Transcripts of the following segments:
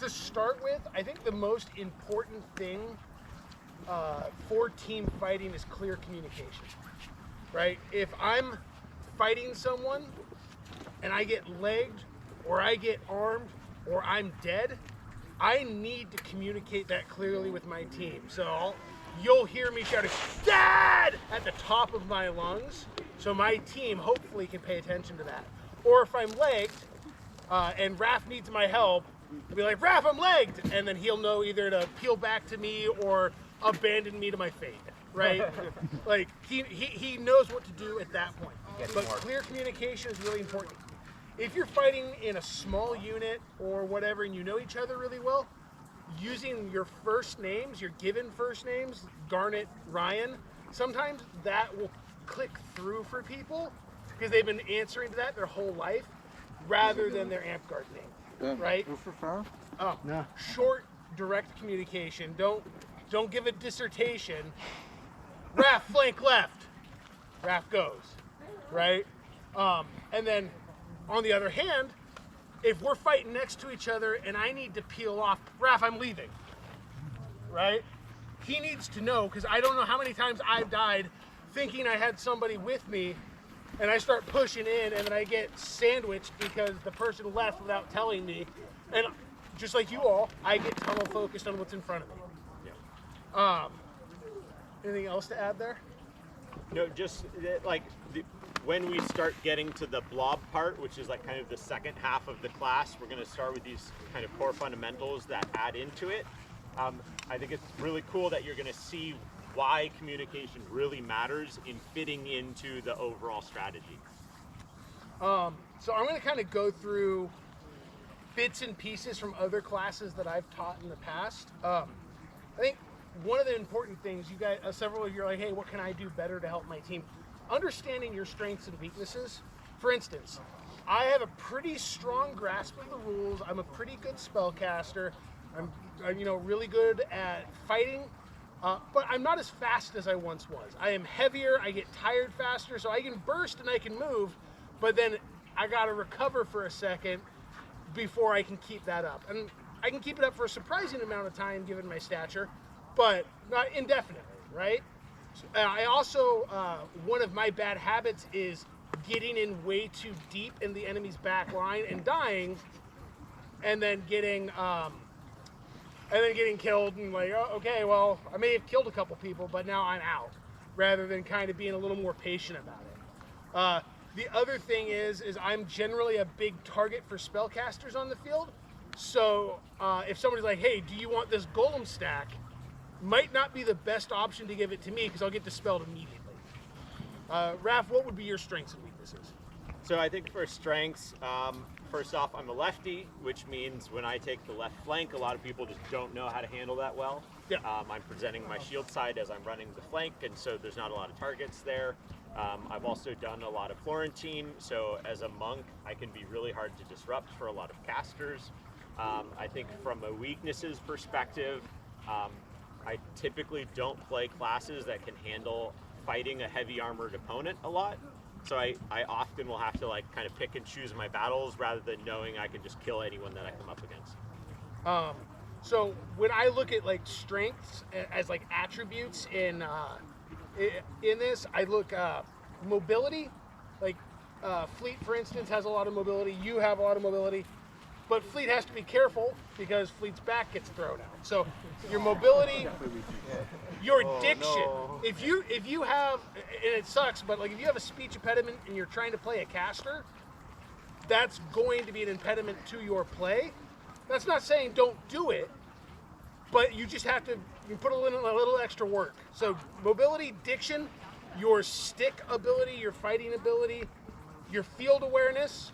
to start with, I think the most important thing for team fighting is clear communication, right? If I'm fighting someone and I get legged or I get armed or I'm dead, I need to communicate that clearly with my team. So you'll hear me shouting, "Dad!" at the top of my lungs, so my team hopefully can pay attention to that. Or if I'm legged and Raph needs my help, I'll be like, "Raph, I'm legged!" And then he'll know either to peel back to me or abandon me to my fate, right? Like, he knows what to do at that point. But clear communication is really important. If you're fighting in a small unit or whatever and you know each other really well, using your first names, your given first names, Garnet, Ryan, sometimes that will click through for people because they've been answering to that their whole life rather than their Amtgard name, right? Oh, no. Short, direct communication. Don't give a dissertation. Raph, flank left. Raph goes, right? And then on the other hand, if we're fighting next to each other and I need to peel off, Raph, I'm leaving, right? He needs to know, because I don't know how many times I've died thinking I had somebody with me, and I start pushing in, and then I get sandwiched because the person left without telling me. And just like you all, I get tunnel focused on what's in front of me. Yeah. Anything else to add there? No, just like when we start getting to the blob part, which is like kind of the second half of the class, we're going to start with these kind of core fundamentals that add into it. I think it's really cool that you're going to see why communication really matters in fitting into the overall strategy. So I'm going to kind of go through bits and pieces from other classes that I've taught in the past. I think one of the important things, you guys, several of you are like, hey, what can I do better to help my team? Understanding your strengths and weaknesses. For instance, I have a pretty strong grasp of the rules. I'm a pretty good spellcaster. I'm really good at fighting, but I'm not as fast as I once was. I am heavier, I get tired faster, so I can burst and I can move, but then I gotta recover for a second before I can keep that up. And I can keep it up for a surprising amount of time given my stature, but not indefinitely, right? I also, one of my bad habits is getting in way too deep in the enemy's back line and dying, and then getting killed and like, oh, okay, well, I may have killed a couple people, but now I'm out, rather than kind of being a little more patient about it. The other thing is I'm generally a big target for spellcasters on the field, so if somebody's like, hey, do you want this golem stack? Might not be the best option to give it to me because I'll get dispelled immediately. Raph, what would be your strengths and weaknesses? So I think for strengths, first off, I'm a lefty, which means when I take the left flank, a lot of people just don't know how to handle that well. Yeah. I'm presenting my shield side as I'm running the flank, and so there's not a lot of targets there. I've also done a lot of Florentine, so as a monk, I can be really hard to disrupt for a lot of casters. I think from a weaknesses perspective, I typically don't play classes that can handle fighting a heavy armored opponent a lot. So I often will have to like kind of pick and choose my battles rather than knowing I can just kill anyone that I come up against. So when I look at like strengths as like attributes in this, I look mobility. Like Fleet, for instance, has a lot of mobility. You have a lot of mobility. But Fleet has to be careful because Fleet's back gets thrown out. So your mobility, your diction. If you have, and it sucks, but like if you have a speech impediment and you're trying to play a caster, that's going to be an impediment to your play. That's not saying don't do it, but you just have to put a little extra work. So mobility, diction, your stick ability, your fighting ability, your field awareness.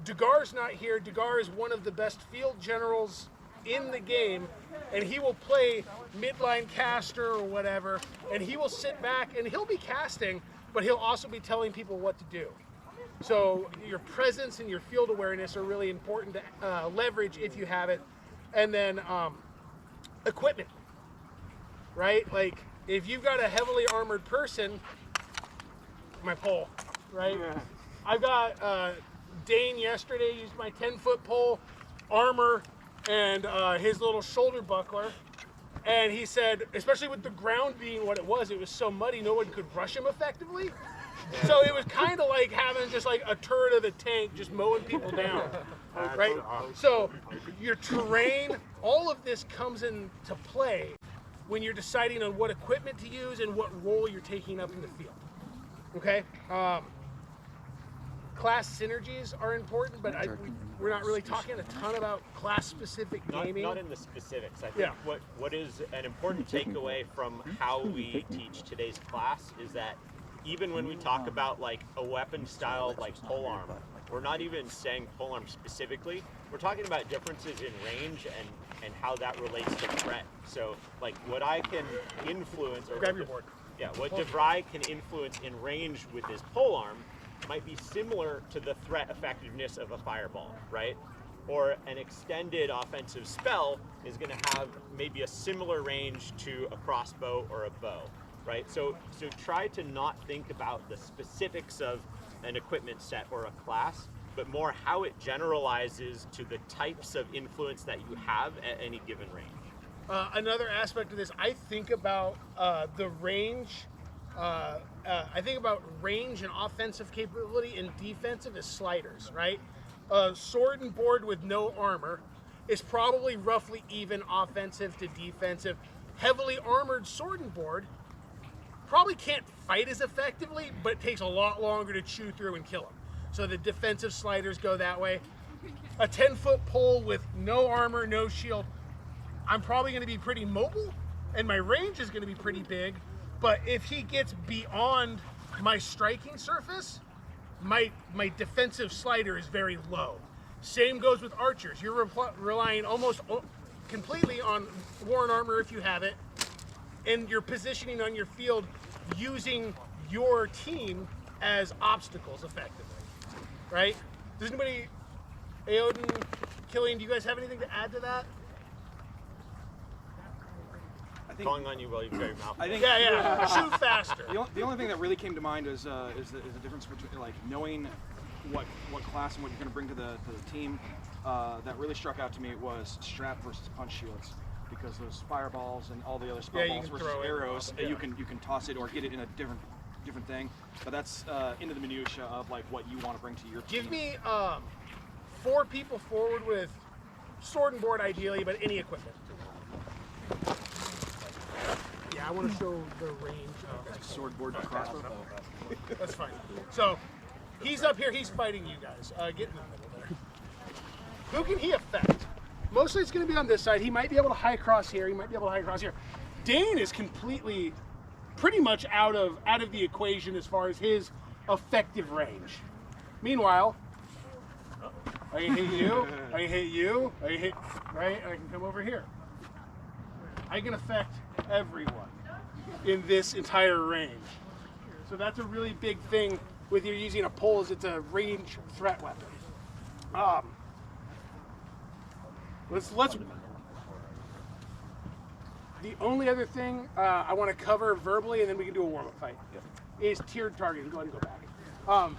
Dugar's not here. Dugar is one of the best field generals in the game, and he will play midline caster or whatever, and he will sit back and he'll be casting, but he'll also be telling people what to do. So your presence and your field awareness are really important to leverage if you have it. And then equipment, right? Like if you've got a heavily armored person, my pole, right? I've got Dane yesterday used my 10-foot pole. armor and his little shoulder buckler. And he said, especially with the ground being what it was so muddy, no one could rush him effectively. So it was kind of like having just like a turret of the tank just mowing people down, right? So your terrain, all of this comes into play when you're deciding on what equipment to use and what role you're taking up in the field, okay? Class synergies are important, but we're not really talking a ton about class-specific gaming. Not in the specifics. I think what is an important takeaway from how we teach today's class is that even when we talk about like a weapon style like polearm, we're not even saying polearm specifically. We're talking about differences in range and how that relates to threat. So like what I can influence, or grab your board. Yeah, what Devry can influence in range with his polearm might be similar to the threat effectiveness of a fireball, right? Or an extended offensive spell is going to have maybe a similar range to a crossbow or a bow, right? So try to not think about the specifics of an equipment set or a class, but more how it generalizes to the types of influence that you have at any given range. Another aspect of this, I think about the range. I think about range and offensive capability and defensive as sliders, right? Sword and board with no armor is probably roughly even offensive to defensive. Heavily armored sword and board probably can't fight as effectively, but takes a lot longer to chew through and kill them. So the defensive sliders go that way. A 10-foot pole with no armor, no shield, I'm probably going to be pretty mobile, and my range is going to be pretty big. But if he gets beyond my striking surface, my defensive slider is very low. Same goes with archers. You're relying almost completely on worn armor if you have it, and you're positioning on your field using your team as obstacles effectively, right? Does anybody, Aoden, Killian, do you guys have anything to add to that? Calling on you while you've got your mouth. I think, shoot faster. The only thing that really came to mind is the difference between like knowing what class and what you're going to bring to the team. That really struck out to me was strap versus punch shields, because those fireballs and all the other spell balls versus arrows, you can toss it or get it in a different thing. But that's into the minutia of like what you want to bring to your team. Give me 4 people forward with sword and board ideally, but any equipment. I want to show the range of sword, board, and crossbow. That's fine. So he's up here. He's fighting you guys. Get in the middle there. Who can he affect? Mostly it's going to be on this side. He might be able to high cross here. He might be able to high cross here. Dane is completely, pretty much out of the equation as far as his effective range. Meanwhile, I can hit you. I can hit you. I can hit right. I can come over here. I can affect everyone in this entire range. So that's a really big thing with you using a pole, is it's a range threat weapon. Let's. The only other thing I want to cover verbally, and then we can do a warm-up fight, is tiered targeting. Go ahead and go back.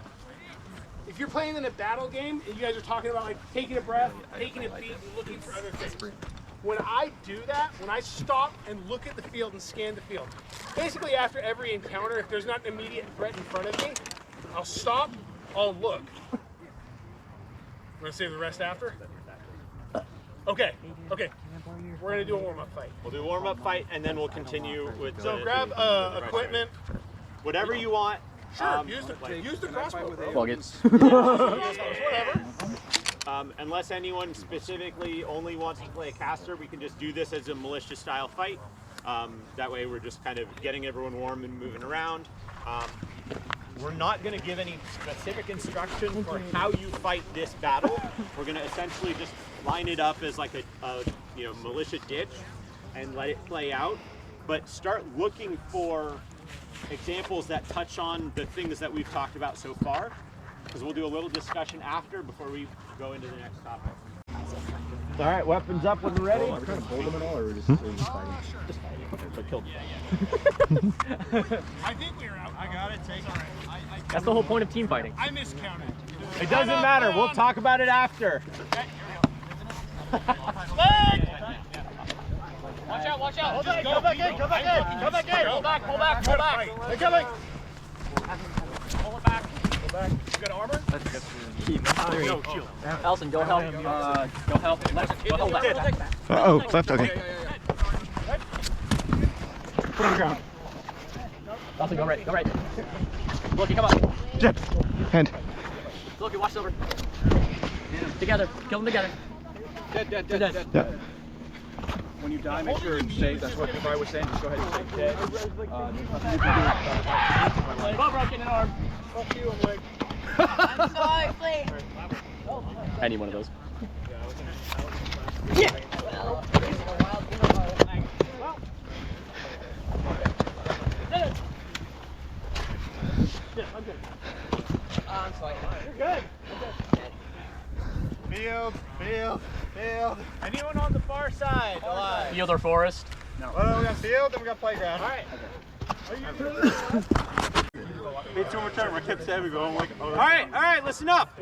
If you're playing in a battle game and you guys are talking about like taking a breath, taking a beat, and looking for other things. When I do that, when I stop and look at the field and scan the field, basically after every encounter, if there's not an immediate threat in front of me, I'll stop, I'll look. We're gonna save the rest after? Okay. We're gonna do a warm-up fight. We'll do a warm-up fight, and then we'll continue with So grab equipment. Whatever you want. Sure, use the crossbow. Plug it. Whatever. Unless anyone specifically only wants to play a caster, we can just do this as a militia style fight. That way we're just kind of getting everyone warm and moving around. We're not going to give any specific instruction for how you fight this battle. We're going to essentially just line it up as like a militia ditch and let it play out. But start looking for examples that touch on the things that we've talked about so far, because we'll do a little discussion after before we go into the next topic. All right, weapons up when we're ready. Are we trying to hold them at all, or are we just fighting? Just fighting. Okay, so killed you. I think we were out. I got it. Take it. That's the whole point of team fighting. I miscounted. It doesn't matter. We'll talk about it after. Okay, here we go. Watch out, watch out. Just go back in, come back in, come back in. Pull back, pull back, pull back. They're coming. Pull it back. Go back. You got armor? Elson, go help. Go help. Left, go help left. Oh, left, okay. Put on the ground. Elson, go right, go right. Loki, come on. Jeb, hand. Loki, watch Silver. Together, kill them together. Dead. Yeah. When you die, make sure you say, that's what Devry was saying, just go ahead and say dead. There's nothing you can do. Go, broken an arm. Fuck you, I'm like. I'm sorry, please. Any one of those. I'm sorry. You're good. Field. Anyone on the far side alive? Field or forest? Well, we got field, then we got playground. All right. All right, listen up.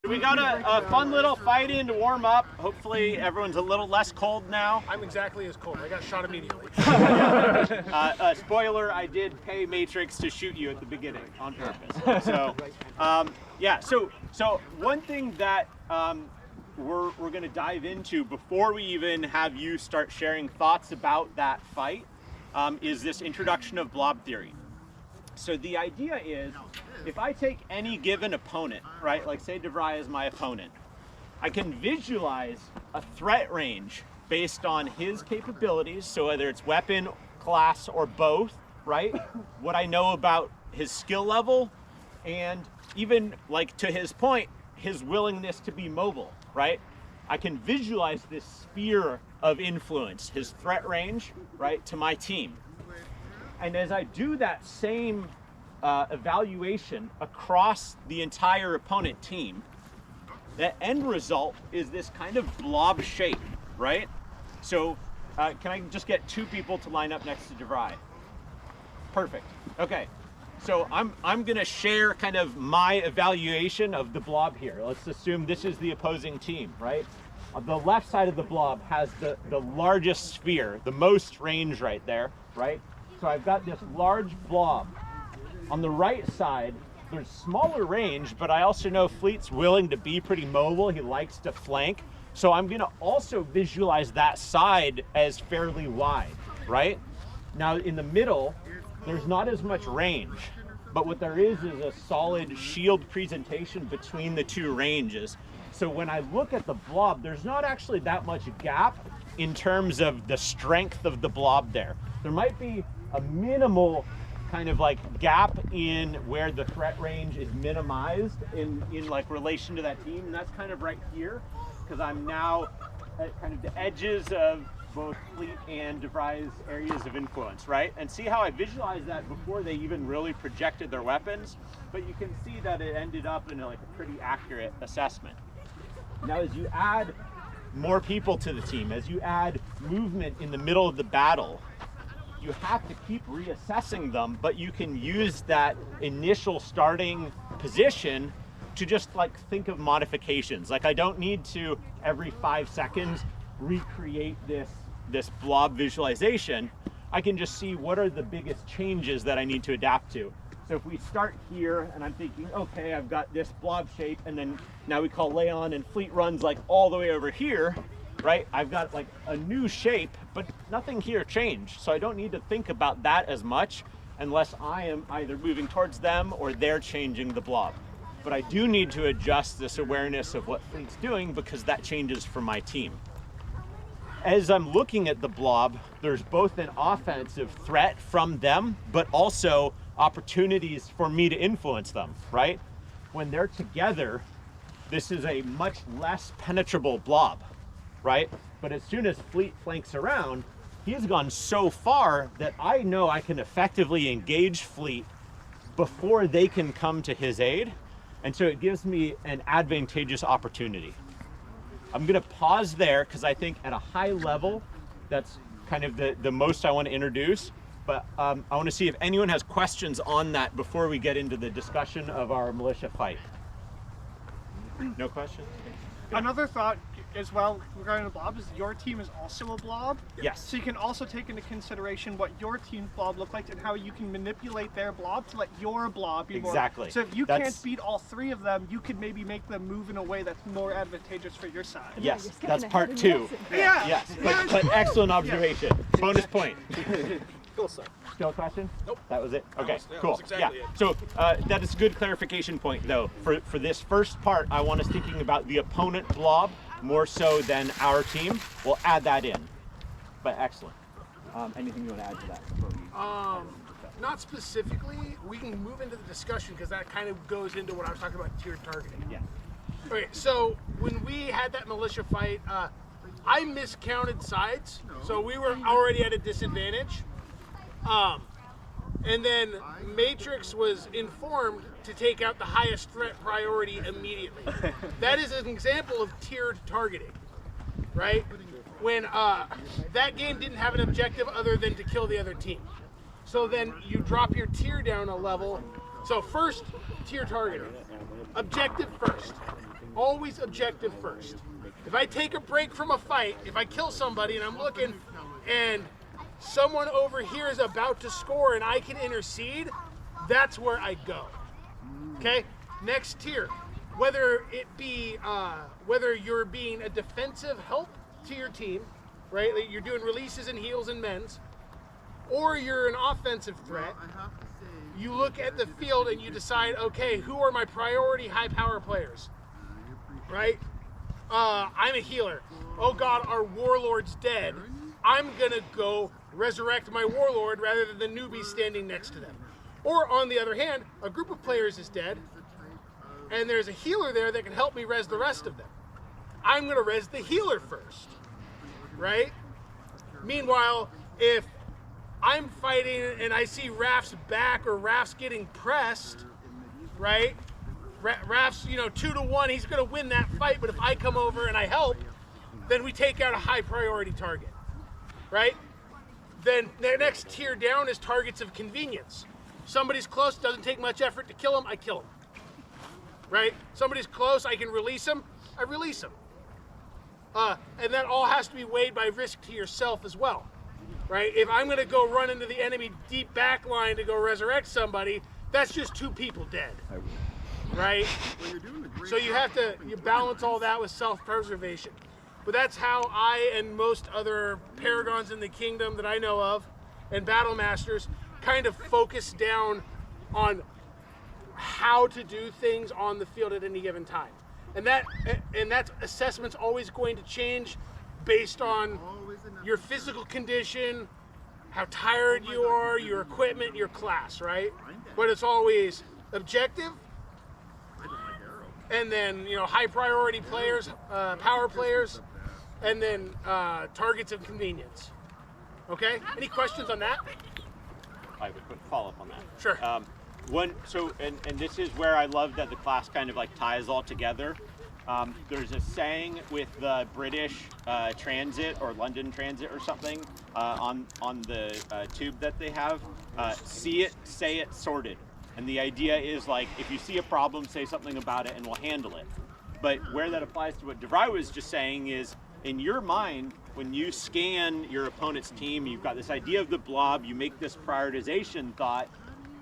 We got a fun little fight in to warm up. Hopefully everyone's a little less cold now. I'm exactly as cold. I got shot immediately. Spoiler, I did pay Matrix to shoot you at the beginning on purpose. So, yeah, so one thing that we're going to dive into before we even have you start sharing thoughts about that fight is this introduction of blob theory. So the idea is, if I take any given opponent, right, like say Devry is my opponent, I can visualize a threat range based on his capabilities, so whether it's weapon, class, or both, right? What I know about his skill level, and even, like to his point, his willingness to be mobile, right? I can visualize this sphere of influence, his threat range, right, to my team. And as I do that same evaluation across the entire opponent team, the end result is this kind of blob shape, right? So can I just get two people to line up next to Devry? Perfect. Okay. So I'm gonna share kind of my evaluation of the blob here. Let's assume this is the opposing team, right? The left side of the blob has the largest sphere, the most range right there, right? So I've got this large blob. On the right side, there's smaller range, but I also know Fleet's willing to be pretty mobile. He likes to flank. So I'm gonna also visualize that side as fairly wide, right? Now in the middle, there's not as much range, but what there is a solid shield presentation between the two ranges. So when I look at the blob, there's not actually that much gap in terms of the strength of the blob there. There might be a minimal kind of like gap in where the threat range is minimized in like relation to that team, and that's kind of right here, because I'm now at kind of the edges of both Fleet and Devry's areas of influence, right? And see how I visualized that before they even really projected their weapons, but you can see that it ended up in like a pretty accurate assessment. Now as you add more people to the team, as you add movement in the middle of the battle, you have to keep reassessing them, but you can use that initial starting position to just like think of modifications. Like I don't need to every 5 seconds recreate this blob visualization. I can just see what are the biggest changes that I need to adapt to. So if we start here and I'm thinking, okay, I've got this blob shape, and then now we call Leon and Fleet runs like all the way over here, right? I've got like a new shape, but nothing here changed. So I don't need to think about that as much unless I am either moving towards them or they're changing the blob. But I do need to adjust this awareness of what Fleet's doing because that changes for my team. As I'm looking at the blob, there's both an offensive threat from them, but also opportunities for me to influence them, right? When they're together, this is a much less penetrable blob, right? But as soon as Fleet flanks around, he's gone so far that I know I can effectively engage Fleet before they can come to his aid. And so it gives me an advantageous opportunity. I'm gonna pause there because I think at a high level, that's kind of the most I want to introduce. But I want to see if anyone has questions on that before we get into the discussion of our militia fight. No questions? Another thought as well regarding the blob is your team is also a blob. Yes. So you can also take into consideration what your team's blob look like and how you can manipulate their blob to let your blob be more. Exactly. So if you can't beat all 3 of them, you could maybe make them move in a way that's more advantageous for your side. Yes, that's part 2. Yeah. Yes, but excellent observation. Bonus point. Cool stuff. Still a question? Nope. That was it? Okay, that cool. was exactly yeah. it. So that is a good clarification point, though. For this first part, I want us thinking about the opponent blob more so than our team. We'll add that in. But excellent. Anything you want to add to that? Not specifically. We can move into the discussion because that kind of goes into what I was talking about tiered targeting. Yeah. Okay, so when we had that militia fight, I miscounted sides, so we were already at a disadvantage. And then Matrix was informed to take out the highest threat priority immediately. That is an example of tiered targeting, right? When that game didn't have an objective other than to kill the other team. So then you drop your tier down a level. So first, tier targeting. Objective first. Always objective first. If I take a break from a fight, if I kill somebody and I'm looking and someone over here is about to score and I can intercede, that's where I go. Okay? Next tier. Whether it be, whether you're being a defensive help to your team, right? Like you're doing releases and heals and mends, or you're an offensive threat, you look at the field and you decide, okay, who are my priority high power players, right? I'm a healer. Oh God, our Warlord's dead. I'm gonna go resurrect my Warlord rather than the newbie standing next to them. Or on the other hand, a group of players is dead, and there's a healer there that can help me res the rest of them. I'm gonna res the healer first, right? Meanwhile, if I'm fighting and I see Raf's back or Raf's getting pressed, right? Raf's, 2-1, he's gonna win that fight, but if I come over and I help, then we take out a high priority target, right? Then the next tier down is targets of convenience. Somebody's close, doesn't take much effort to kill him, I kill him, right? Somebody's close, I can release him, I release him. And that all has to be weighed by risk to yourself as well, right? If I'm gonna go run into the enemy deep back line to go resurrect somebody, that's just 2 people dead, right? So you have to balance all that with self-preservation. But that's how I and most other paragons in the kingdom that I know of and battle masters kind of focus down on how to do things on the field at any given time. And that assessment's always going to change based on your physical condition, how tired you are, your equipment, your class, right? But it's always objective, and then high priority players, power players, and then targets of convenience. Okay? Any questions on that? I have a quick follow-up on that. Sure. And this is where I love that the class kind of like ties all together. There's a saying with the British Transit or London Transit or something on the tube that they have. See it, say it, sorted. And the idea is like, if you see a problem, say something about it and we'll handle it. But where that applies to what Devry was just saying is, in your mind, when you scan your opponent's team, you've got this idea of the blob, you make this prioritization thought,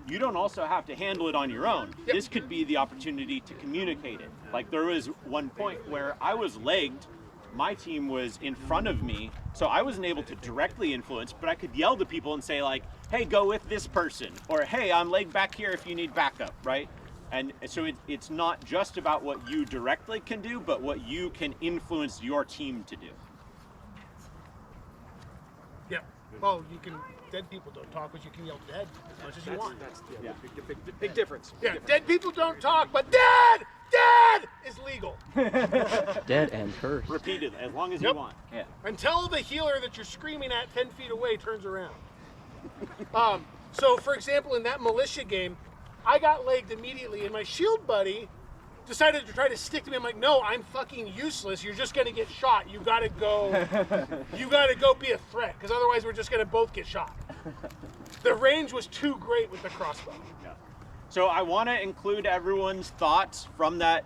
you don't also have to handle it on your own. Yep. This could be the opportunity to communicate it. Like there was one point where I was legged, my team was in front of me, so I wasn't able to directly influence, but I could yell to people and say like, hey, go with this person, or hey, I'm legged back here if you need backup, right? And so it's not just about what you directly can do, but what you can influence your team to do. Yeah. Well, dead people don't talk, but you can yell dead as much as you want. That's big difference. Yeah, dead people don't talk, but dead is legal. Dead and cursed. Repeatedly, as long as you Yep. want. Yeah. Until the healer that you're screaming at 10 feet away turns around. So, for example, in that militia game, I got legged immediately, and my shield buddy decided to try to stick to me. I'm like, no, I'm fucking useless. You're just gonna get shot. You gotta go be a threat, because otherwise we're just gonna both get shot. The range was too great with the crossbow. Yeah. So I want to include everyone's thoughts from that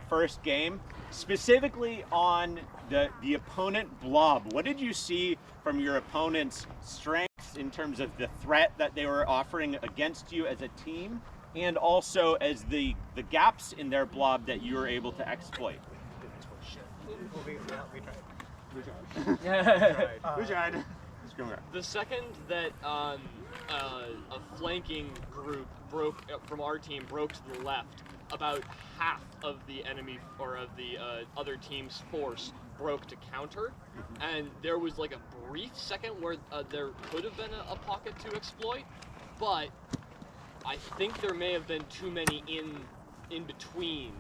first game. specifically on the opponent blob, what did you see from your opponent's strengths in terms of the threat that they were offering against you as a team, and also as the gaps in their blob that you were able to exploit? We tried. The second that a flanking group broke from our team broke to the left, about half of the enemy or of the other team's force broke to counter, and there was like a brief second where there could have been a pocket to exploit, but I think there may have been too many in between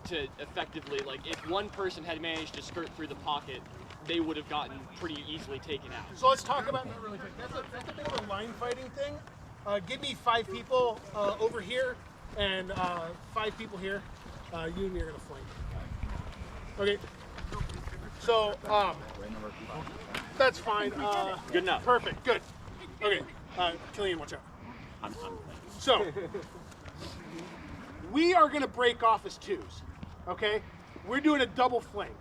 to effectively, like, if one person had managed to skirt through the pocket, they would have gotten pretty easily taken out. So let's talk about that really quick. That's a bit of a line fighting thing. Give me 5 people over here and 5 people here. You and me are gonna flank. Okay. So that's fine. Good enough. Perfect. Good. Okay. Killian, watch out. I'm So we are gonna break off as 2s. Okay. We're doing a double flank.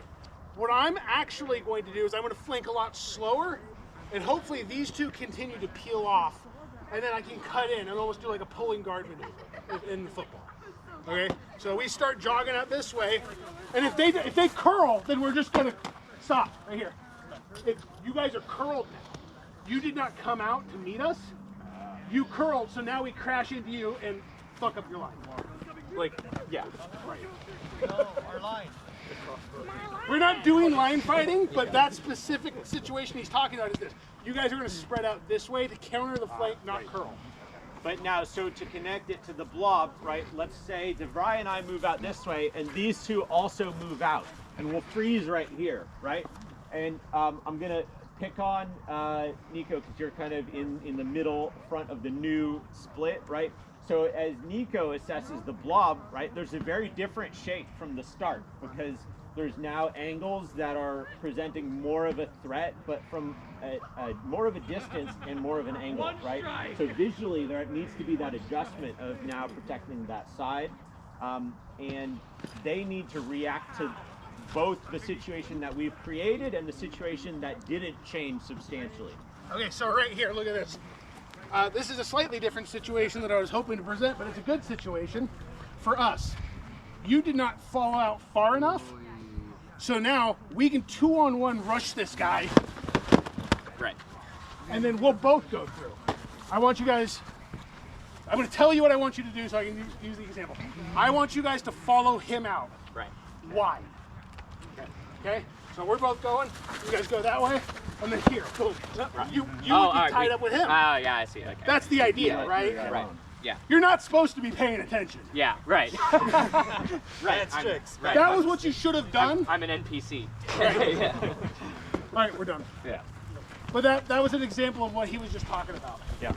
What I'm actually going to do is I'm going to flank a lot slower, and hopefully these 2 continue to peel off, and then I can cut in and almost do like a pulling guard maneuver in football. Okay, so we start jogging out this way, and if they curl, then we're just going to stop right here. If you guys are curled now, you did not come out to meet us. You curled, so now we crash into you and fuck up your line. like, yeah. No, our line. We're not doing line fighting, but that specific situation he's talking about is this. You guys are going to spread out this way to counter the flank, not curl. But now, so to connect it to the blob, right, let's say Devry and I move out this way, and these 2 also move out, and we'll freeze right here, right? And I'm going to pick on Nico, because you're kind of in the middle front of the new split, right? So as Nico assesses the blob, right, there's a very different shape from the start, because there's now angles that are presenting more of a threat, but from more of a distance and more of an angle, right? So visually, there needs to be that adjustment of now protecting that side, and they need to react to both the situation that we've created and the situation that didn't change substantially. Okay, so right here, look at this. This is a slightly different situation that I was hoping to present, but it's a good situation for us. You did not fall out far enough, so now we can 2-on-1 rush this guy. Right. And then we'll both go through. I want you guys, I'm going to tell you what I want you to do so I can use the example. I want you guys to follow him out. Right. Why? Okay? So we're both going. You guys go that way, and then here. Boom. You would be tied up with him. Oh, yeah, I see. Okay. That's the idea, right? Right. Yeah. You're not supposed to be paying attention. Yeah, right. Right. Right. That was what you should have done. I'm an NPC. Yeah. All right, we're done. Yeah. But that was an example of what he was just talking about. Yeah.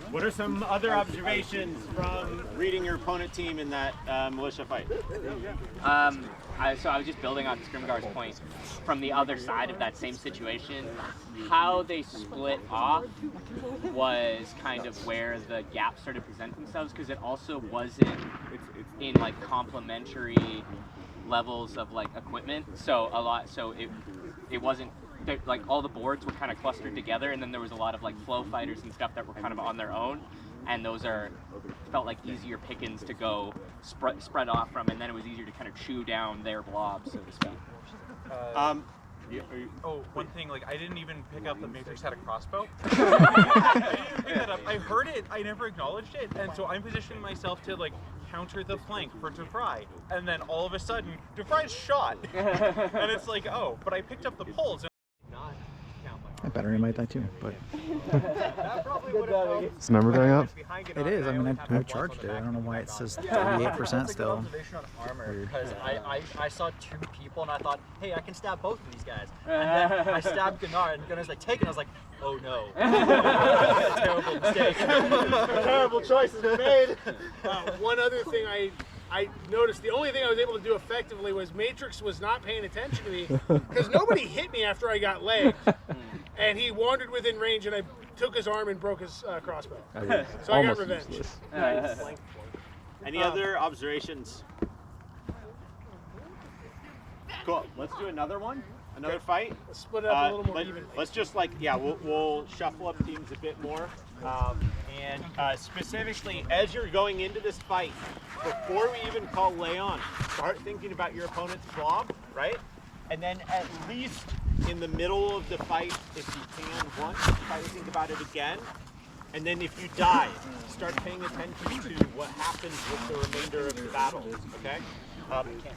What are some other observations from reading your opponent team in that militia fight? So I was just building on Scrimgar's point from the other side of that same situation. How they split off was kind of where the gaps started to present themselves, because it also wasn't in like complementary levels of like equipment. So it wasn't like all the boards were kind of clustered together, and then there was a lot of like flow fighters and stuff that were kind of on their own, and those felt like easier pickings to go spread off from, and then it was easier to kind of chew down their blob, so to speak. One thing, like, I didn't even pick up that Matrix had a crossbow. I didn't pick that up. I heard it, I never acknowledged it, and so I'm positioning myself to, like, counter the flank for Devry, and then all of a sudden, Devry's shot. And it's like, oh, but I picked up the pulls. My battery might die too, but Is the number going up? it is. I mean, I charged it. I don't know why it says 38% still. Observation on armor, because I saw 2 people and I thought, hey, I can stab both of these guys. And then I stabbed Gunnar, and Gunnar's like, take it. I was like, oh no. Terrible mistake. Terrible choices were made. One other thing I noticed, the only thing I was able to do effectively was Matrix was not paying attention to me, because nobody hit me after I got legged. And he wandered within range, and I took his arm and broke his crossbow. So I got revenge. Any other observations? Cool. Let's do another one. Another fight. Let's split it up a little more evenly. Let's just we'll shuffle up teams a bit more. And specifically, as you're going into this fight, before we even call Leon, start thinking about your opponent's blob, right? And then at least in the middle of the fight, if you can, once, try to think about it again. And then if you die, start paying attention to what happens with the remainder of the battle, okay?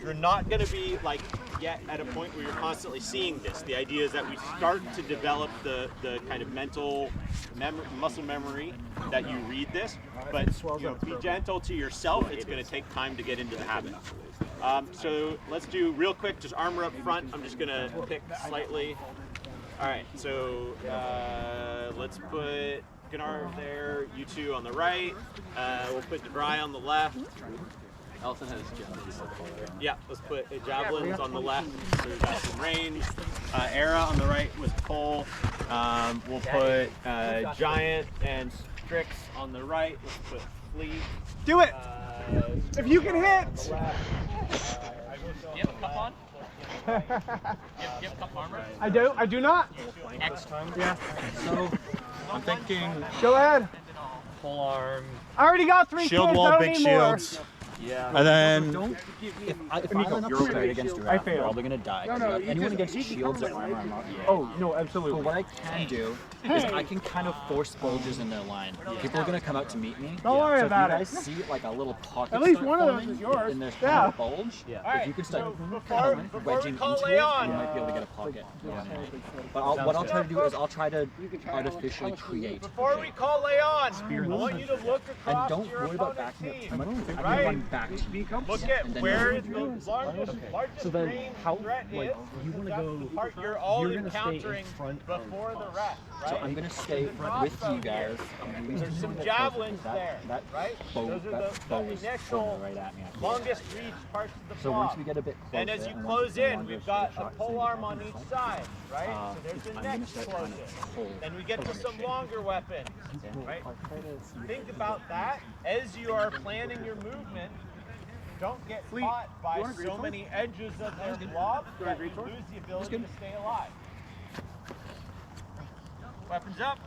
You're not going to be yet at a point where you're constantly seeing this. The idea is that we start to develop the kind of mental muscle memory that you read this, but be gentle to yourself. It's going to take time to get into the habit. So let's do real quick, just armor up front. I'm just going to pick slightly. All right, so let's put Gunnar there, you two on the right. We'll put Devry on the left. Elton has javelins. Yeah, let's put javelins on the left, so we've got some range. Era on the right with pole. We'll put giant and Strix on the right. Let's put fleet. Do it! If you can hit! You have a cup on? You have cup armor? I do not. Next time. Yeah. So I'm thinking Go ahead. full arm, I already got 3 shield kids, wall, I don't big need more. shields. Yeah. And then If I line up a straight against Rafael, they're probably gonna die. Anyone against shields or armor, I'm not. Oh, no, absolutely. But what I can do is I can kind of force bulges in their line. People are gonna come out to meet me. Don't worry so about if it. you guys see a little pocket At least start one of those forming is yours. and there's Yeah. kind of a bulge, Yeah. if you can start before kind we of wedging call into Leon. it, you might be able to get a pocket. But what I'll try to do is I'll try to artificially create. Before we call Leon, I want you to look And across don't your worry about opponent's backing up team. too much. I'm Right? gonna run back to you. Look at And then where you- the largest So then range how, threat like, is. you want to That's go, the part you're all you're going to stay in encountering front before of the us. rest, right? So I'm gonna stay with you guys. There's some javelins there, That right? bow, Those are that bow the is initial pointing right at me. longest reach parts of the So blob. once we get a bit closer, And as you and once close it's no in, longer we've a got straight a shot, pole so arm you on can each hold. side, right? So there's the I'm gonna next start trying to closest. hold. Then we get to some longer weapons, right? I'll try to- Think about that as you are planning your movement. Don't get caught by so many edges of their blob that you lose the ability to stay alive. Weapons up.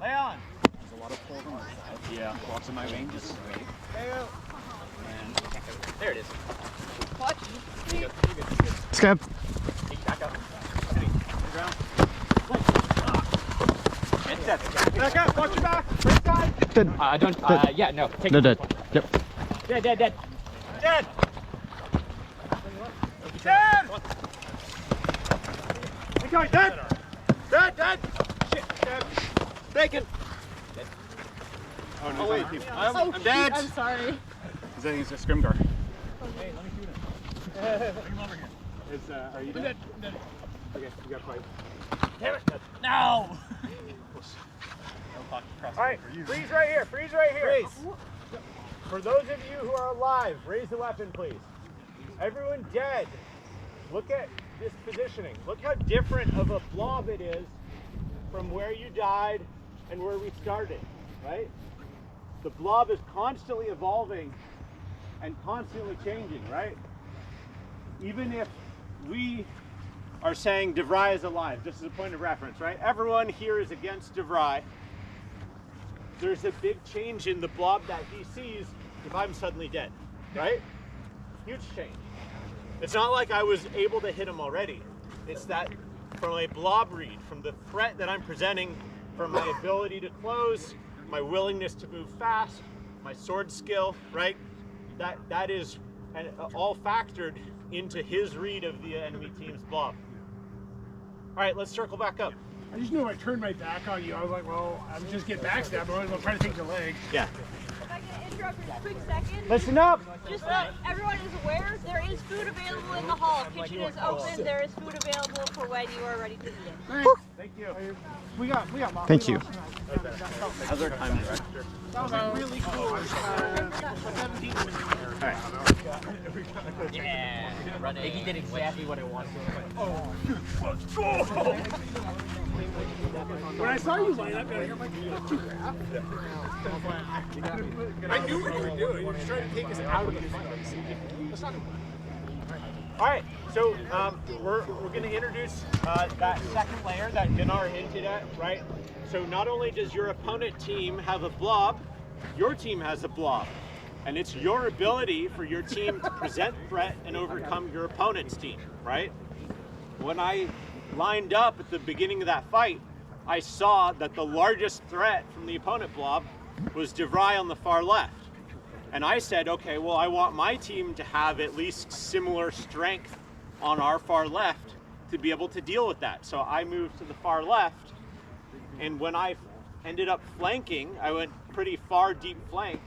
Leon. There's a lot of pulls on this side. Yeah, blocks in my range is great. There it is. Skip. Back up. Back up, watch your back. Right side. Don't, yeah, no. Take Dead. Yep. Dead. Dead. Dead. Okay, dead. Dead. Shit. Dead. Bacon. Oh no, wait, I'm dead. I'm sorry. He's a scrimgar. Are you dead? Okay, you got fight. Damn it. No. All right, freeze right here. Freeze. For those of you who are alive, raise the weapon, please. Everyone dead. Look at this positioning. Look how different of a blob it is from where you died and where we started, right? The blob is constantly evolving and constantly changing, right? Even if we are saying Devry is alive, just as a point of reference, right? Everyone here is against Devry. There's a big change in the blob that he sees if I'm suddenly dead, right? Huge change. It's not like I was able to hit him already. It's that from a blob read, from the threat that I'm presenting, from my ability to close, my willingness to move fast, my sword skill, right? That is all factored into his read of the enemy team's blob. All right, let's circle back up. I just knew if I turned my back on you, I was like, well, I'm just get backstabbed. I'm trying to take your leg. Yeah. If I can interrupt for just a quick second. Listen up. Just so everyone is aware, there is food available in the hall. Kitchen is open. There is food available for when you are ready to eat it. Thank you. We got lost. Thank you. How's our time director? That was really cool. 17 minutes. All right. Yeah. He did exactly what I wanted. When I saw you line up, I'm like, I knew what you were doing. You were trying to take us out of the fight. Let's not. All right, so we're going to introduce that second layer that Gunnar hinted at, right? So not only does your opponent team have a blob, your team has a blob. And it's your ability for your team to present threat and overcome your opponent's team, right? When I lined up at the beginning of that fight, I saw that the largest threat from the opponent blob was Devry on the far left. And I said, okay, well, I want my team to have at least similar strength on our far left to be able to deal with that. So I moved to the far left, and when I ended up flanking, I went pretty far deep flank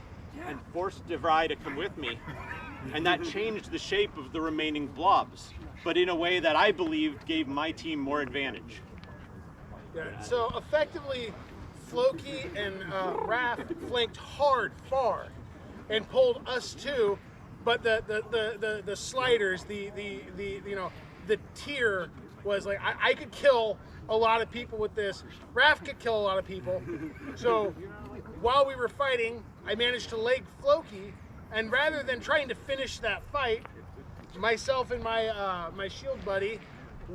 and forced Devry to come with me. And that changed the shape of the remaining blobs, but in a way that I believed gave my team more advantage. Yeah, so effectively, Floki and Raph flanked hard, far, and pulled us too. But the sliders, the tier was like I could kill a lot of people with this. Raph could kill a lot of people. So while we were fighting, I managed to leg Floki, and rather than trying to finish that fight, myself and my shield buddy,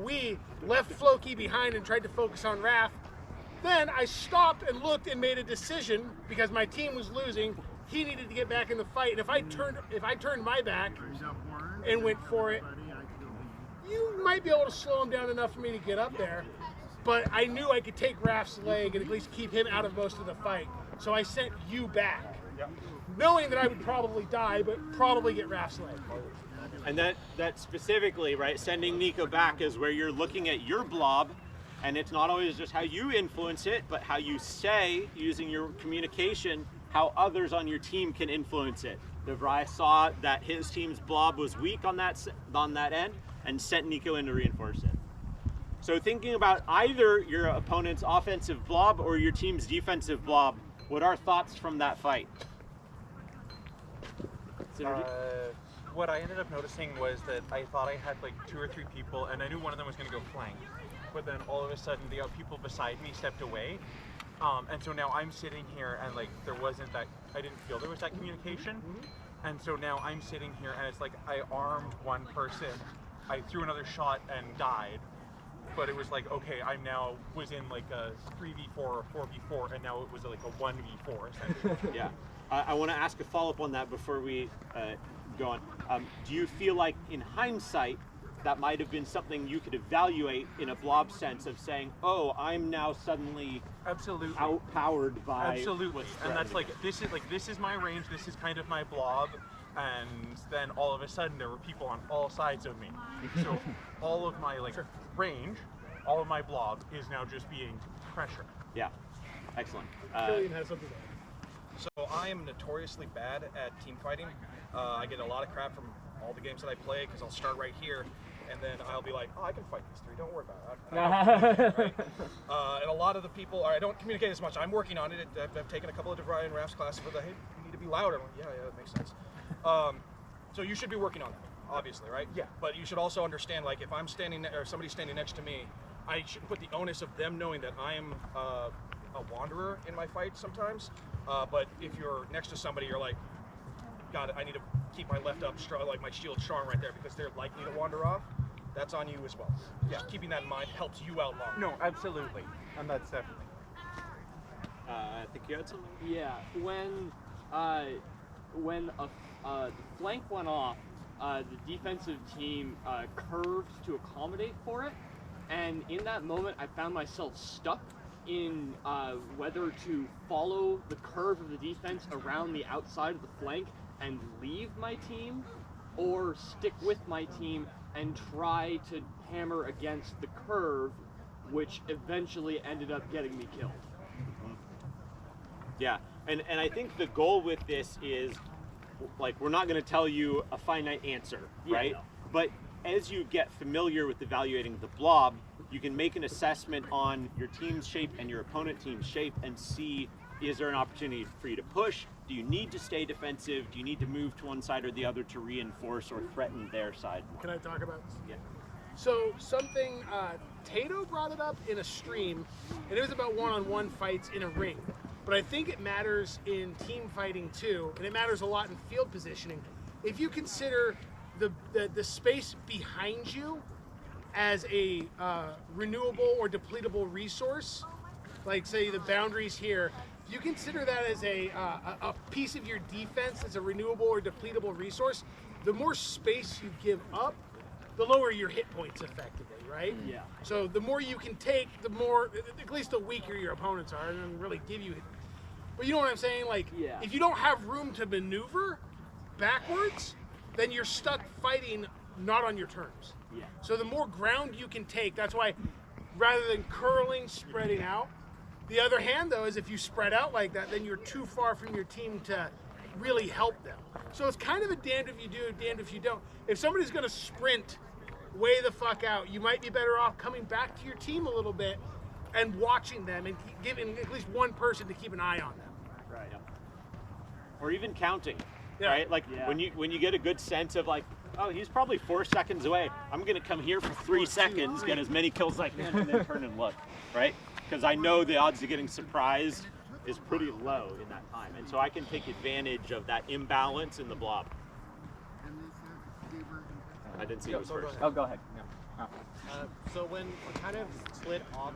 we left Floki behind and tried to focus on Raph. Then I stopped and looked and made a decision because my team was losing. He needed to get back in the fight, and if I turned my back and went for it, you might be able to slow him down enough for me to get up there. But I knew I could take Raph's leg and at least keep him out of most of the fight. So I sent you back, knowing that I would probably die, but probably get Raph's leg. And that specifically, right, sending Nico back is where you're looking at your blob, and it's not always just how you influence it, but how you say, using your communication, how others on your team can influence it. Devry saw that his team's blob was weak on that end and sent Nico in to reinforce it. So thinking about either your opponent's offensive blob or your team's defensive blob, what are thoughts from that fight? What I ended up noticing was that I thought I had like 2 or 3 people, and I knew one of them was going to go flank. But then all of a sudden, the people beside me stepped away. And so now I'm sitting here, and like there wasn't that, I didn't feel there was that communication. And so now I'm sitting here, and it's like I armed one person, I threw another shot and died. But it was like, okay, I now was in like a 3v4 or 4v4, and now it was like a 1v4 essentially. Yeah. I want to ask a follow-up on that before we go on. Do you feel like in hindsight, that might have been something you could evaluate in a blob sense of saying, oh, I'm now suddenly absolutely outpowered by absolutely, and that's like this is my range, this is kind of my blob, and then all of a sudden there were people on all sides of me. So all of my range, all of my blob is now just being pressure. Yeah, excellent. Killian has something. So I am notoriously bad at team fighting. I get a lot of crap from all the games that I play because I'll start right here, and then I'll be like, oh, I can fight these 3, don't worry about it. Right? And a lot of the people, I don't communicate as much. I'm working on it. I've taken a couple of Devry and Raph's classes where they, hey, you need to be louder. I'm like, yeah, that makes sense. So you should be working on that, obviously, right? Yeah. But you should also understand, like, if I'm standing, or somebody's standing next to me, I shouldn't put the onus of them knowing that I am a wanderer in my fight sometimes. But if you're next to somebody, you're like, God, I need to keep my left up strong, like my shield strong right there, because they're likely to wander off. That's on you as well. Yeah, keeping that in mind helps you out longer. No, absolutely, and that's definitely. I think you had something. Yeah, when the flank went off, the defensive team curved to accommodate for it, and in that moment, I found myself stuck in whether to follow the curve of the defense around the outside of the flank and leave my team, or stick with my team and try to hammer against the curve, which eventually ended up getting me killed. Yeah, and I think the goal with this is, like, we're not going to tell you a finite answer, right? Yeah, no. But as you get familiar with evaluating the blob, you can make an assessment on your team's shape and your opponent team's shape and see, is there an opportunity for you to push? Do you need to stay defensive? Do you need to move to one side or the other to reinforce or threaten their side more? Can I talk about this? Yeah. So something, Tato brought it up in a stream, and it was about one-on-one fights in a ring. But I think it matters in team fighting too, and it matters a lot in field positioning. If you consider the space behind you as a renewable or depletable resource, like say the boundaries here, if you consider that as a piece of your defense as a renewable or depletable resource, the more space you give up, the lower your hit points effectively, right? Yeah. So the more you can take, the more, at least the weaker your opponents are, and then really give you. But you know what I'm saying? Like, Yeah. if you don't have room to maneuver backwards, then you're stuck fighting not on your terms. Yeah. So the more ground you can take, that's why rather than curling, spreading out. The other hand, though, is if you spread out like that, then you're too far from your team to really help them. So it's kind of a damned if you do, damned if you don't. If somebody's going to sprint way the fuck out, you might be better off coming back to your team a little bit and watching them and giving at least one person to keep an eye on them. Right. Or even counting. Yeah. Right? Like when you get a good sense of like, oh, he's probably 4 seconds away. I'm gonna come here for 3 seconds, get as many kills as I can, and then turn and look. Right? Because I know the odds of getting surprised is pretty low in that time. And so I can take advantage of that imbalance in the blob. I didn't see who was first. Oh, go ahead. So when we kind of split off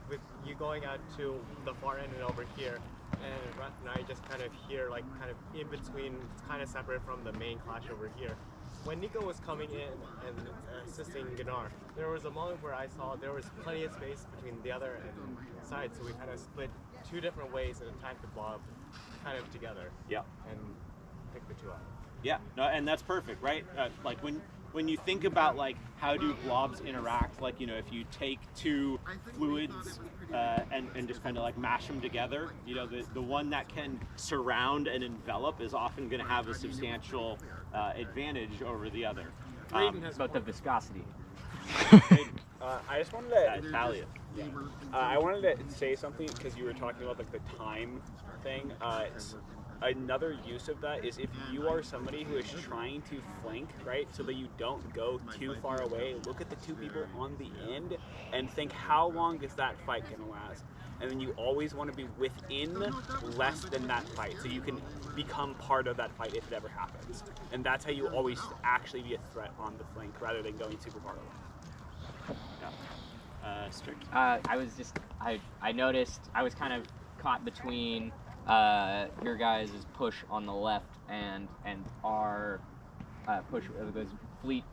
with you going out to the far end and over here, and Raph and I just kind of here, like kind of in between, kind of separate from the main clash over here. When Nico was coming in and assisting Gunnar, there was a moment where I saw there was plenty of space between the other sides, so we kind of split two different ways and attacked the blob kind of together. Yeah. And picked the two up. Yeah, no, and that's perfect, right? Like when you think about like how do blobs interact, like, you know, if you take two fluids and just kind of like mash them together, you know, the one that can surround and envelop is often going to have a substantial advantage over the other. It's about the viscosity. I just wanted to Italian. Yeah. I wanted to say something because you were talking about like the time thing. Another use of that is if you are somebody who is trying to flank, right, so that you don't go too far away, look at the two people on the end and think how long is that fight going to last? And then you always want to be within less than that fight so you can become part of that fight if it ever happens. And that's how you always actually be a threat on the flank rather than going super far away. Yeah. Strict. I noticed I was kind of caught between your guys' push on the left and our push. The fleet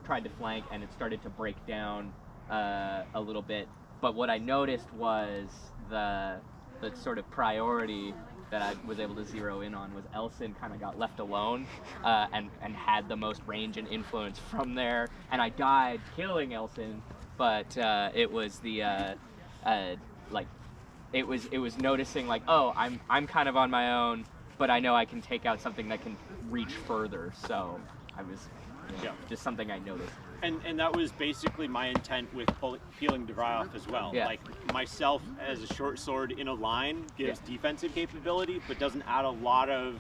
tried to flank and it started to break down a little bit. But what I noticed was the sort of priority that I was able to zero in on was Elson kind of got left alone and had the most range and influence from there. And I died killing Elson, but it was the it was noticing like, oh, I'm kind of on my own, but I know I can take out something that can reach further. So I was just something I noticed. And that was basically my intent with peeling Devry off as well. Yeah. Like myself as a short sword in a line gives defensive capability, but doesn't add a lot of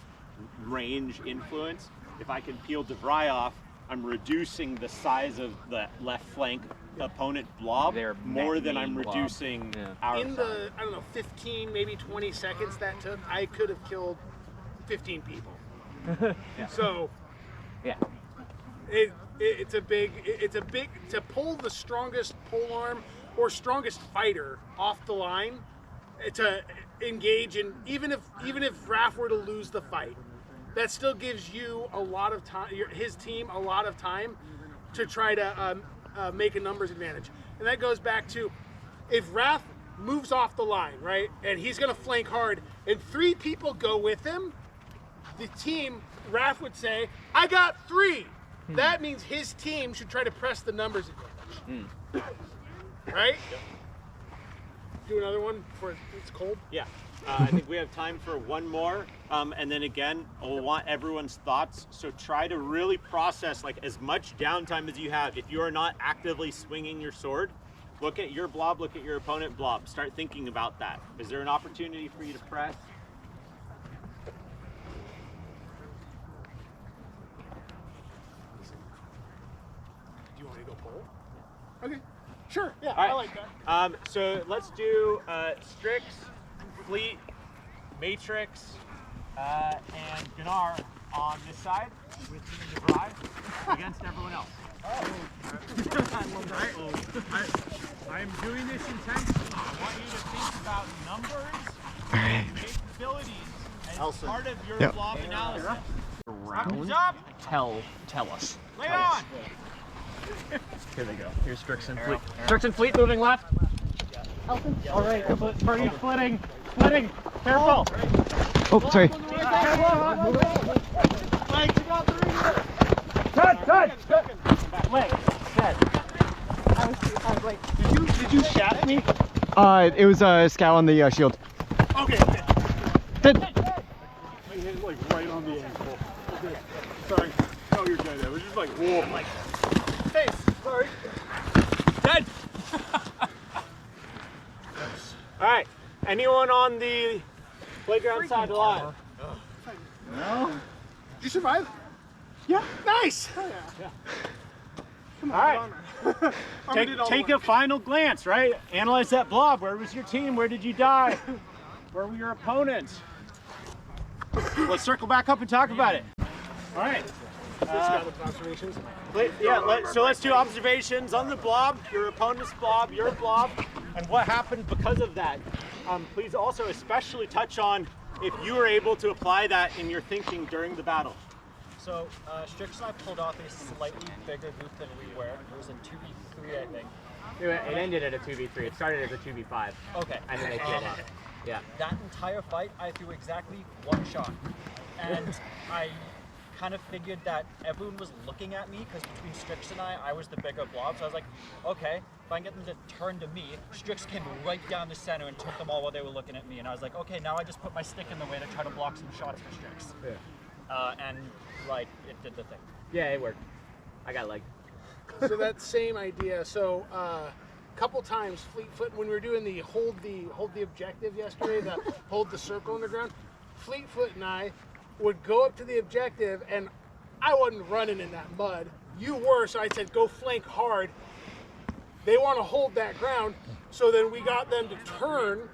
range influence. If I can peel Devry off, I'm reducing the size of the left flank opponent blob more than I'm reducing our In the, I don't know, 15, maybe 20 seconds that took, I could have killed 15 people. So, it's a big, to pull the strongest polearm or strongest fighter off the line, to engage in, even if Raph were to lose the fight, that still gives you a lot of time, his team a lot of time to try to make a numbers advantage. And that goes back to, if Raph moves off the line, right, and he's going to flank hard, and 3 people go with him, the team, Raph would say, I got 3. That means his team should try to press the numbers advantage. Right? Yep. Do another one before it's cold? Yeah. I think we have time for one more. And then again, I'll want everyone's thoughts. So try to really process like as much downtime as you have. If you are not actively swinging your sword, look at your blob, look at your opponent blob. Start thinking about that. Is there an opportunity for you to press? Do you want me to go poll? Okay. Sure. Yeah, All right. I like that. So let's do Strix, Fleet, Matrix, and Gunnar on this side with me and Devry against everyone else. I'm doing this intentionally. I want you to think about numbers and capabilities as part of your blob analysis. Round. Tell us. Lay on! Here they go. Here's Strixon Fleet. Strixon Fleet moving left. All right, Bernie, splitting. Careful. Oh, sorry. Touch. Leg. Set. I was like, Did you shaft me? It was a scout on the shield. Okay. Dead. I hit it like right on the ankle. Okay. Sorry. Oh, you're dead. It was just like, whoa. I'm like, hey, sorry. Dead. All right. Anyone on the playground side alive? No. Did you survive? Yeah. Nice. Yeah. All right. Take a final glance, right? Analyze that blob. Where was your team? Where did you die? Where were your opponents? Let's circle back up and talk about it. All right. Observations. So let's do observations on the blob, your opponent's blob, your blob, and what happened because of that. Please also especially touch on if you were able to apply that in your thinking during the battle. So Strix and I pulled off a slightly bigger group than we were. It was a 2v3, I think. It ended at a 2v3. It started as a 2v5. Okay. And then they did it. Yeah. That entire fight, I threw exactly one shot. And I kind of figured that everyone was looking at me because between Strix and I was the bigger blob. So I was like, okay, if I can get them to turn to me, Strix came right down the center and took them all while they were looking at me. And I was like, okay, now I just put my stick in the way to try to block some shots for Strix. Yeah. And like, it did the thing. Yeah, it worked. I got legged. So that same idea. So couple times, Fleetfoot, when we were doing the hold the objective yesterday, the hold the circle on the ground, Fleetfoot and I would go up to the objective, and I wasn't running in that mud. You were, so I said, go flank hard. They want to hold that ground, so then we got them to turn.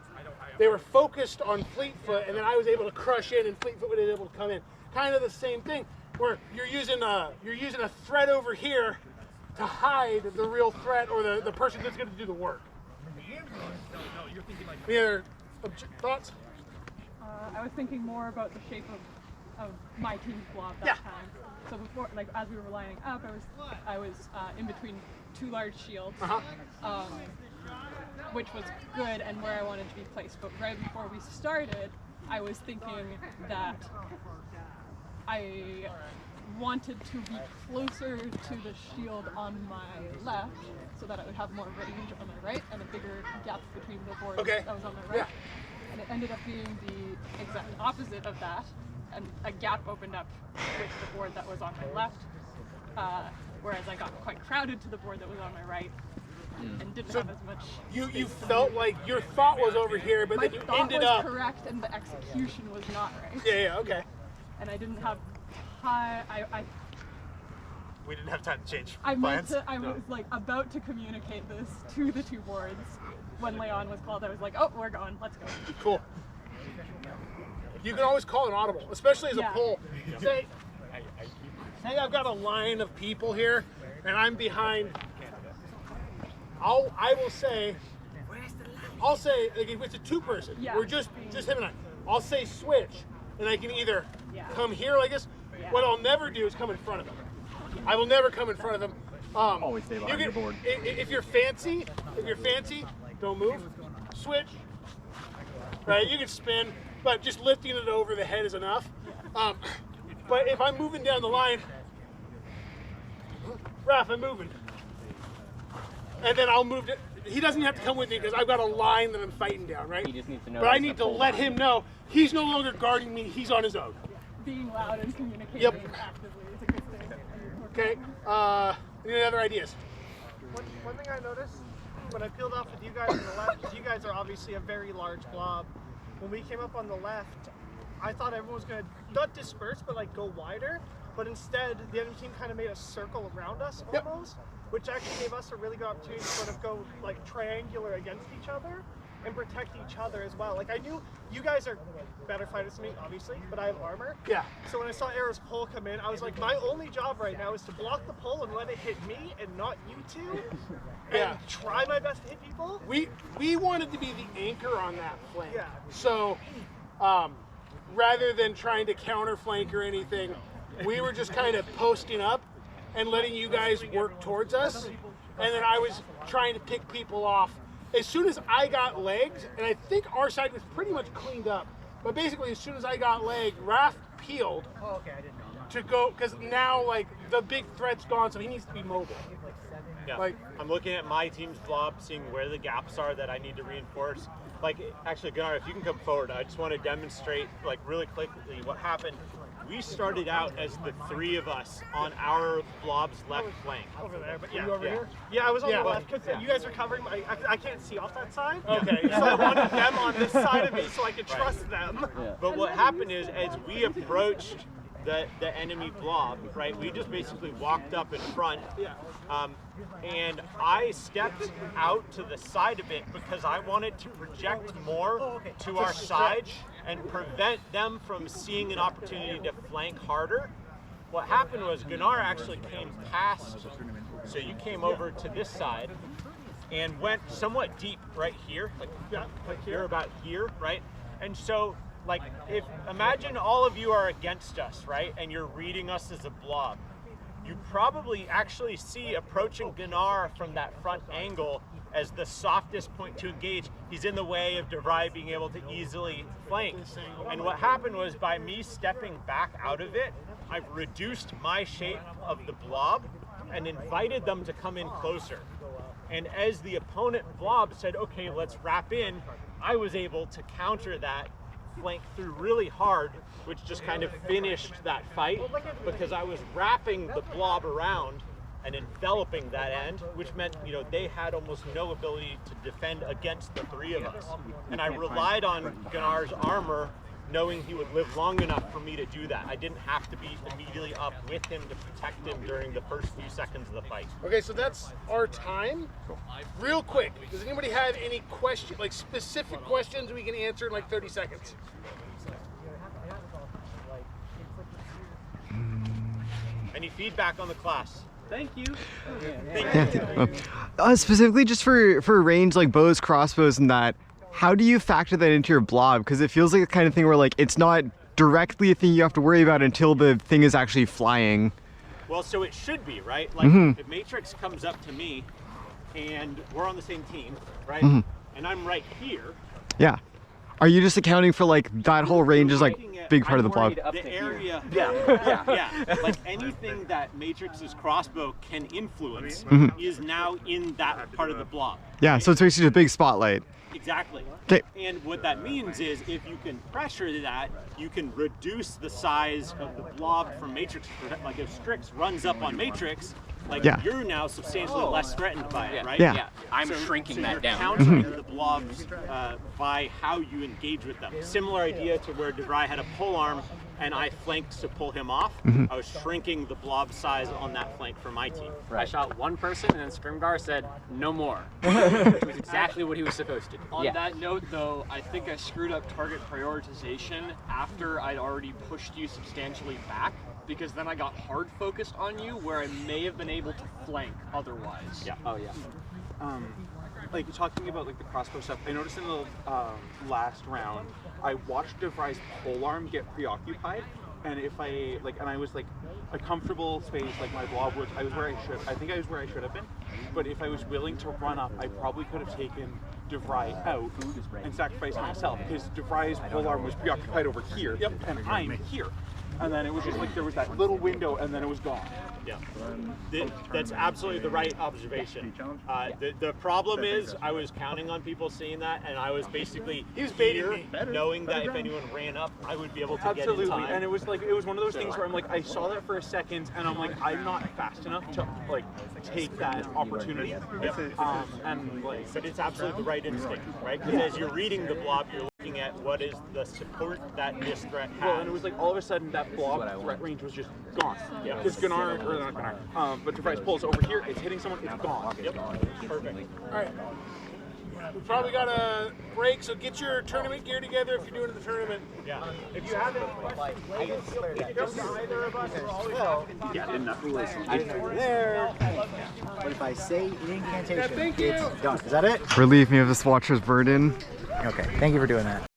They were focused on Fleetfoot, and then I was able to crush in, and Fleetfoot was able to come in. Kind of the same thing, where you're using a threat over here to hide the real threat or the person that's going to do the work. Any other thoughts? I was thinking more about the shape of my team's blob that time. So before, like as we were lining up, I was in between two large shields, which was good and where I wanted to be placed. But right before we started, I was thinking that I wanted to be closer to the shield on my left so that I would have more range on my right and a bigger gap between the board that was on my right. And it ended up being the exact opposite of that, and a gap opened up with the board that was on my left, whereas I got quite crowded to the board that was on my right and didn't have as much. You felt like your thought was over here, but then you ended up. My thought was correct and the execution was not right. Yeah, okay. And I didn't have We didn't have time to change I plans. was like about to communicate this to the two boards when Leon was called. I was like, oh, we're going, let's go. Cool. You can always call an audible, especially as a pull. Say I've got a line of people here, and I'm behind. I'll say, like if it's a two-person, we're just him and I. I'll say switch, and I can either come here like this. What I'll never do is come in front of him. I will never come in front of him. Always stay behind your board. If you're fancy, don't move. Switch. Right, you can spin, but just lifting it over the head is enough. But if I'm moving down the line, Raph, I'm moving. And then I'll move to, he doesn't have to come with me because I've got a line that I'm fighting down, right? He just needs to know. But I need to let him know he's no longer guarding me, he's on his own. Being loud and communicating actively is a good thing. Okay, any other ideas? One thing I noticed when I peeled off with you guys on the left, because you guys are obviously a very large blob. When we came up on the left, I thought everyone was going to not disperse, but like go wider. But instead, the enemy team kind of made a circle around us almost, which actually gave us a really good opportunity to sort of go like triangular against each other. and protect each other as well. Like I knew you guys are better fighters than me, obviously, but I have armor. Yeah. So when I saw Arrow's pull come in, I was like, my only job right now is to block the pull and let it hit me and not you two. And try my best to hit people. We wanted to be the anchor on that flank. Yeah. So rather than trying to counter flank or anything, we were just kind of posting up and letting you guys work towards us. And then I was trying to pick people off. As soon as I got legs, and I think our side was pretty much cleaned up, but basically as soon as I got legged, Raph peeled to go, because now like the big threat's gone, so he needs to be mobile. Yeah. Like, I'm looking at my team's blob, seeing where the gaps are that I need to reinforce. Like, actually, Gunnar, if you can come forward, I just want to demonstrate, like, really quickly what happened. We started out as the three of us on our blob's left flank. Over there, but you over here? Yeah, I was on the left because you guys are covering my. I can't see off that side. Okay. So I wanted them on this side of me so I could trust them. But what happened is, as we approached the enemy blob, right, we just basically walked up in front. And I stepped out to the side of it because I wanted to project more to our side and prevent them from seeing an opportunity to flank harder. What happened was Gunnar actually came past, so you came over to this side and went somewhat deep right here, like here, about here, right? And so, like, imagine all of you are against us, right? And you're reading us as a blob. You probably actually see approaching Gunnar from that front angle as the softest point to engage. He's in the way of Devry being able to easily flank. And what happened was, by me stepping back out of it, I've reduced my shape of the blob and invited them to come in closer. And as the opponent blob said, okay, let's wrap in, I was able to counter that, flank through really hard, which just kind of finished that fight because I was wrapping the blob around and enveloping that end, which meant, you know, they had almost no ability to defend against the three of us. And I relied on Gunnar's armor, knowing he would live long enough for me to do that. I didn't have to be immediately up with him to protect him during the first few seconds of the fight. Okay, so that's our time. Real quick, does anybody have any question, like specific questions we can answer in like 30 seconds? Any feedback on the class? Thank you. Specifically just for range like bows, crossbows, and that, how do you factor that into your blob? Because it feels like the kind of thing where like it's not directly a thing you have to worry about until the thing is actually flying. Well, so it should be, right? Like if Matrix comes up to me and we're on the same team, right? And I'm right here. Yeah. Are you just accounting for like that whole range is like big part of the blob? The area, yeah. Like anything that Matrix's crossbow can influence is now in that part of the blob. Yeah, so it's basically a big spotlight. Exactly. Okay. And what that means is if you can pressure that, you can reduce the size of the blob from Matrix. Like if Strix runs up on Matrix, like you're now substantially less threatened by it, right? Yeah. I'm shrinking that you're down. Countering the blobs by how you engage with them. Similar idea to where Devry had a pole arm and I flanked to pull him off. I was shrinking the blob size on that flank for my team. I shot one person and then Scrimgar said, no more. Which was exactly what he was supposed to do. On that note though, I think I screwed up target prioritization after I'd already pushed you substantially back, because then I got hard focused on you where I may have been able to flank otherwise. Yeah. Oh yeah. Like talking about like the crossbow stuff, I noticed in the last round, I watched Devry's polearm get preoccupied, and if I like, and I was like a comfortable space, like my blob was, I was where I was where I should have been. But if I was willing to run up, I probably could have taken Devry out and sacrificed myself, because Devry's polearm was preoccupied over here, and I'm here. And then it was just like there was that little window, and then it was gone. Yeah, that's absolutely the right observation. The problem is I was counting on people seeing that, and I was basically here, knowing that if anyone ran up, I would be able to get in time. And it was like, it was one of those things where I'm like, I saw that for a second, and I'm like, I'm not fast enough to like take that opportunity. And like, but it's absolutely the right instinct, right? Because as you're reading the blob, you're looking at what is the support that this threat has. Well, and it was like all of a sudden that blob threat range was just gone. Because Gunnar, or not Gunnar, but Devry's pole is over here, it's hitting someone, it's gone. Perfect. All right. We probably got a break, so get your tournament gear together if you're doing the tournament. Yeah. If you have any questions, I can clear that. just either of us are always Yeah, didn't know who was. I didn't know you were there. But if I say incantation, thank you. it's done. Is that it? Relieve me of this watcher's burden. Okay, thank you for doing that.